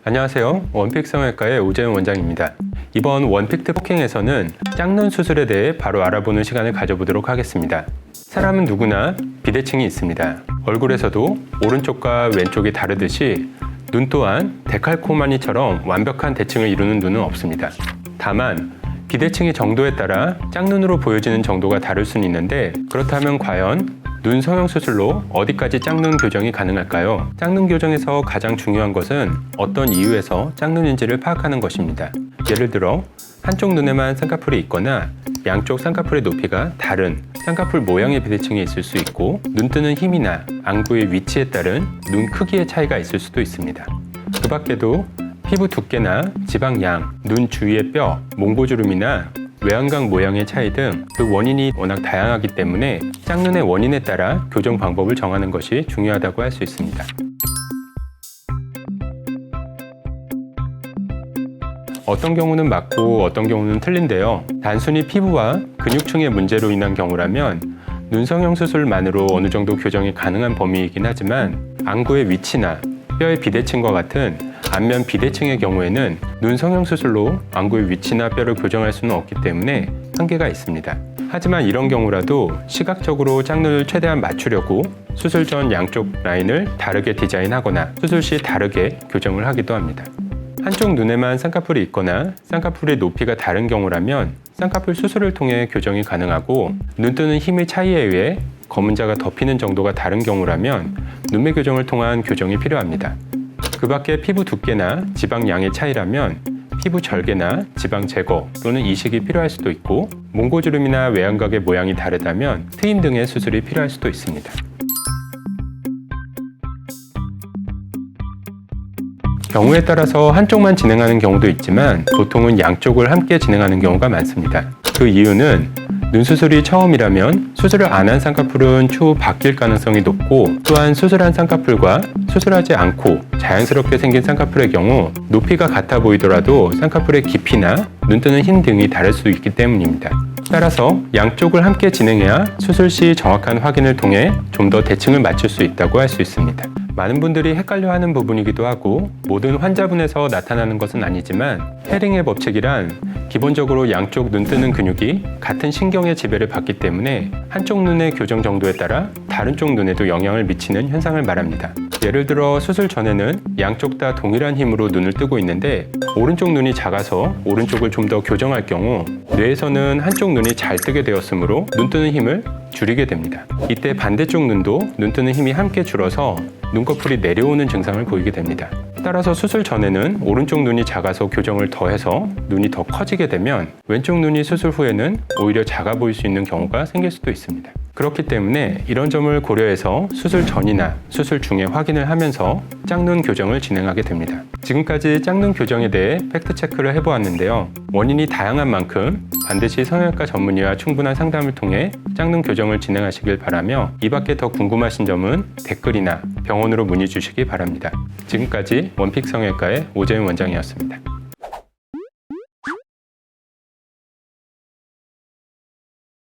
안녕하세요. 원픽 성형외과의 오재훈 원장입니다. 이번 원픽 특폭행에서는 짝눈 수술에 대해 바로 알아보는 시간을 가져보도록 하겠습니다. 사람은 누구나 비대칭이 있습니다. 얼굴에서도 오른쪽과 왼쪽이 다르듯이 눈 또한 데칼코마니처럼 완벽한 대칭을 이루는 눈은 없습니다. 다만 비대칭의 정도에 따라 짝눈으로 보여지는 정도가 다를 수는 있는데, 그렇다면 과연 눈 성형 수술로 어디까지 짝눈 교정이 가능할까요? 짝눈 교정에서 가장 중요한 것은 어떤 이유에서 짝눈인지를 파악하는 것입니다. 예를 들어 한쪽 눈에만 쌍꺼풀이 있거나 양쪽 쌍꺼풀의 높이가 다른 쌍꺼풀 모양의 비대칭이 있을 수 있고, 눈 뜨는 힘이나 안구의 위치에 따른 눈 크기의 차이가 있을 수도 있습니다. 그 밖에도 피부 두께나 지방량, 눈 주위의 뼈, 몽고주름이나 외양각 모양의 차이 등 그 원인이 워낙 다양하기 때문에 짝눈의 원인에 따라 교정 방법을 정하는 것이 중요하다고 할 수 있습니다. 어떤 경우는 맞고 어떤 경우는 틀린데요. 단순히 피부와 근육층의 문제로 인한 경우라면 눈 성형 수술만으로 어느 정도 교정이 가능한 범위이긴 하지만, 안구의 위치나 뼈의 비대칭과 같은 안면 비대칭의 경우에는 눈 성형 수술로 안구의 위치나 뼈를 교정할 수는 없기 때문에 한계가 있습니다. 하지만 이런 경우라도 시각적으로 짝눈을 최대한 맞추려고 수술 전 양쪽 라인을 다르게 디자인하거나 수술 시 다르게 교정을 하기도 합니다. 한쪽 눈에만 쌍꺼풀이 있거나 쌍꺼풀의 높이가 다른 경우라면 쌍꺼풀 수술을 통해 교정이 가능하고, 눈 뜨는 힘의 차이에 의해 검은자가 덮이는 정도가 다른 경우라면 눈매 교정을 통한 교정이 필요합니다. 그 밖에 피부 두께나 지방량의 차이라면 피부 절개나 지방 제거 또는 이식이 필요할 수도 있고, 몽고주름이나 외양각의 모양이 다르다면 트임 등의 수술이 필요할 수도 있습니다. 경우에 따라서 한쪽만 진행하는 경우도 있지만 보통은 양쪽을 함께 진행하는 경우가 많습니다. 그 이유는 눈 수술이 처음이라면 수술을 안 한 쌍꺼풀은 추후 바뀔 가능성이 높고, 또한 수술한 쌍꺼풀과 수술하지 않고 자연스럽게 생긴 쌍꺼풀의 경우 높이가 같아 보이더라도 쌍꺼풀의 깊이나 눈 뜨는 힘 등이 다를 수 있기 때문입니다. 따라서 양쪽을 함께 진행해야 수술 시 정확한 확인을 통해 좀 더 대칭을 맞출 수 있다고 할 수 있습니다. 많은 분들이 헷갈려하는 부분이기도 하고, 모든 환자분에서 나타나는 것은 아니지만 헤링의 법칙이란 기본적으로 양쪽 눈 뜨는 근육이 같은 신경의 지배를 받기 때문에 한쪽 눈의 교정 정도에 따라 다른 쪽 눈에도 영향을 미치는 현상을 말합니다. 예를 들어 수술 전에는 양쪽 다 동일한 힘으로 눈을 뜨고 있는데 오른쪽 눈이 작아서 오른쪽을 좀 더 교정할 경우 뇌에서는 한쪽 눈이 잘 뜨게 되었으므로 눈 뜨는 힘을 줄이게 됩니다. 이때 반대쪽 눈도 눈 뜨는 힘이 함께 줄어서 눈꺼풀이 내려오는 증상을 보이게 됩니다. 따라서 수술 전에는 오른쪽 눈이 작아서 교정을 더해서 눈이 더 커지게 되면 왼쪽 눈이 수술 후에는 오히려 작아 보일 수 있는 경우가 생길 수도 있습니다. 그렇기 때문에 이런 점을 고려해서 수술 전이나 수술 중에 확인을 하면서 짝눈 교정을 진행하게 됩니다. 지금까지 짝눈 교정에 대해 팩트체크를 해보았는데요. 원인이 다양한 만큼 반드시 성형외과 전문의와 충분한 상담을 통해 짝눈 교정을 진행하시길 바라며, 이 밖에 더 궁금하신 점은 댓글이나 병원으로 문의 주시기 바랍니다. 지금까지 원픽 성형외과의 오재훈 원장이었습니다.